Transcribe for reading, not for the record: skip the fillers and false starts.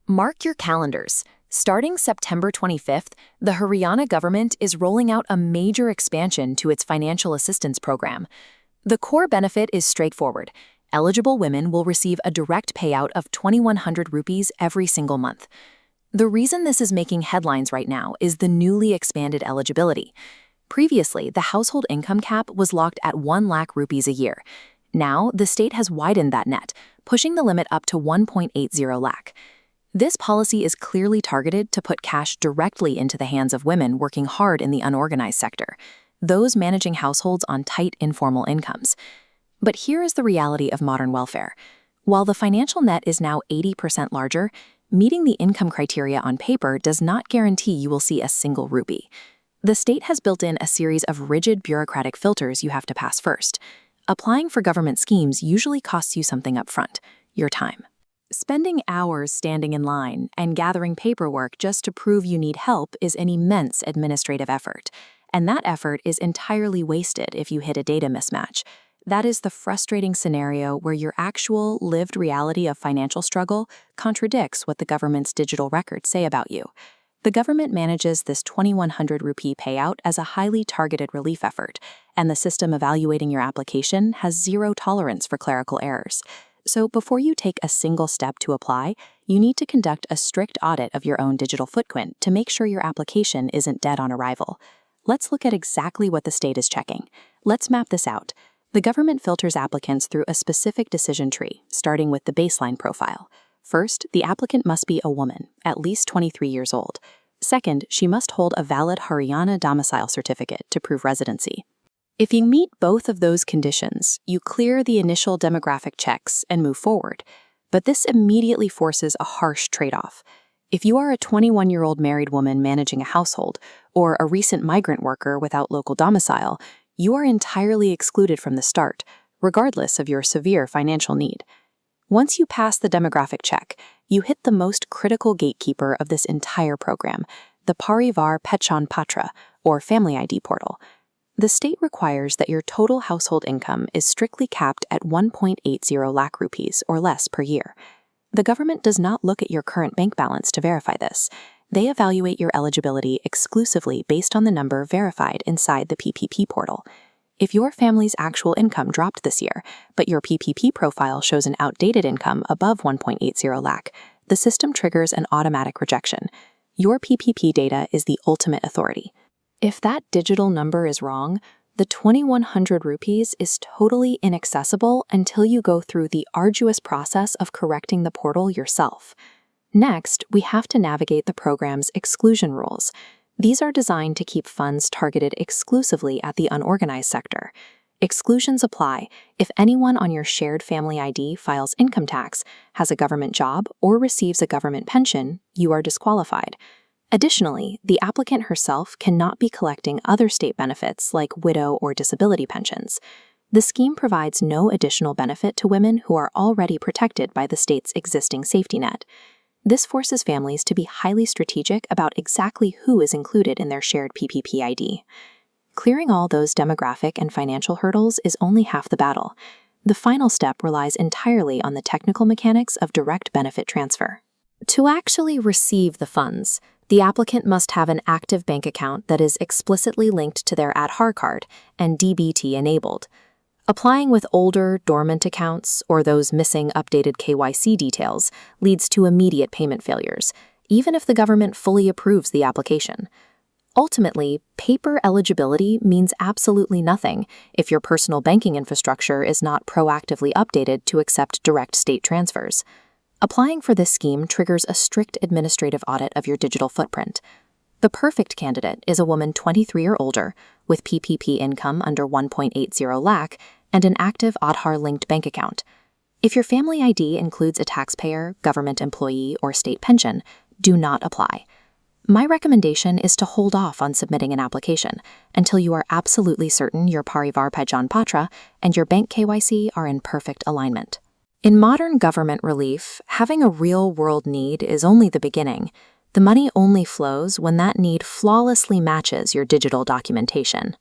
Mark your calendars. Starting September 25th, the Haryana government is rolling out a major expansion to its financial assistance program. The core benefit is straightforward. Eligible women will receive a direct payout of 2,100 rupees every single month. The reason this is making headlines right now is the newly expanded eligibility. Previously, the household income cap was locked at 1 lakh rupees a year. Now, the state has widened that net, pushing the limit up to 1.80 lakh. This policy is clearly targeted to put cash directly into the hands of women working hard in the unorganized sector, those managing households on tight informal incomes. But here is the reality of modern welfare. While the financial net is now 80% larger, meeting the income criteria on paper does not guarantee you will see a single rupee. The state has built in a series of rigid bureaucratic filters you have to pass first. Applying for government schemes usually costs you something up front: your time. Spending hours standing in line and gathering paperwork just to prove you need help is an immense administrative effort, and that effort is entirely wasted if you hit a data mismatch. That is the frustrating scenario where your actual, lived reality of financial struggle contradicts what the government's digital records say about you. The government manages this 2,100 rupee payout as a highly targeted relief effort, and the system evaluating your application has zero tolerance for clerical errors. So before you take a single step to apply, you need to conduct a strict audit of your own digital footprint to make sure your application isn't dead on arrival. Let's look at exactly what the state is checking. Let's map this out. The government filters applicants through a specific decision tree, starting with the baseline profile. First, the applicant must be a woman, at least 23 years old. Second, she must hold a valid Haryana domicile certificate to prove residency. If you meet both of those conditions, you clear the initial demographic checks and move forward. But this immediately forces a harsh trade-off. If you are a 21-year-old married woman managing a household, or a recent migrant worker without local domicile, you are entirely excluded from the start, regardless of your severe financial need. Once you pass the demographic check, you hit the most critical gatekeeper of this entire program, the Parivar Pehchan Patra, or Family ID portal. The state requires that your total household income is strictly capped at 1.80 lakh rupees or less per year. The government does not look at your current bank balance to verify this. They evaluate your eligibility exclusively based on the number verified inside the PPP portal. If your family's actual income dropped this year, but your PPP profile shows an outdated income above 1.80 lakh, the system triggers an automatic rejection. Your PPP data is the ultimate authority. If that digital number is wrong, the 2,100 rupees is totally inaccessible until you go through the arduous process of correcting the portal yourself. Next, we have to navigate the program's exclusion rules. These are designed to keep funds targeted exclusively at the unorganized sector. Exclusions apply if anyone on your shared family ID files income tax, has a government job, or receives a government pension. You are disqualified. Additionally, the applicant herself cannot be collecting other state benefits like widow or disability pensions. The scheme provides no additional benefit to women who are already protected by the state's existing safety net. This forces families to be highly strategic about exactly who is included in their shared PPP ID. Clearing all those demographic and financial hurdles is only half the battle. The final step relies entirely on the technical mechanics of direct benefit transfer. To actually receive the funds, the applicant must have an active bank account that is explicitly linked to their Aadhaar card and DBT enabled. Applying with older, dormant accounts or those missing updated KYC details leads to immediate payment failures, even if the government fully approves the application. Ultimately, paper eligibility means absolutely nothing if your personal banking infrastructure is not proactively updated to accept direct state transfers. Applying for this scheme triggers a strict administrative audit of your digital footprint. The perfect candidate is a woman 23 or older, with PPP income under 1.80 lakh and an active Aadhaar-linked bank account. If your family ID includes a taxpayer, government employee, or state pension, do not apply. My recommendation is to hold off on submitting an application until you are absolutely certain your Parivar Pehchan Patra and your bank KYC are in perfect alignment. In modern government relief, having a real-world need is only the beginning. The money only flows when that need flawlessly matches your digital documentation.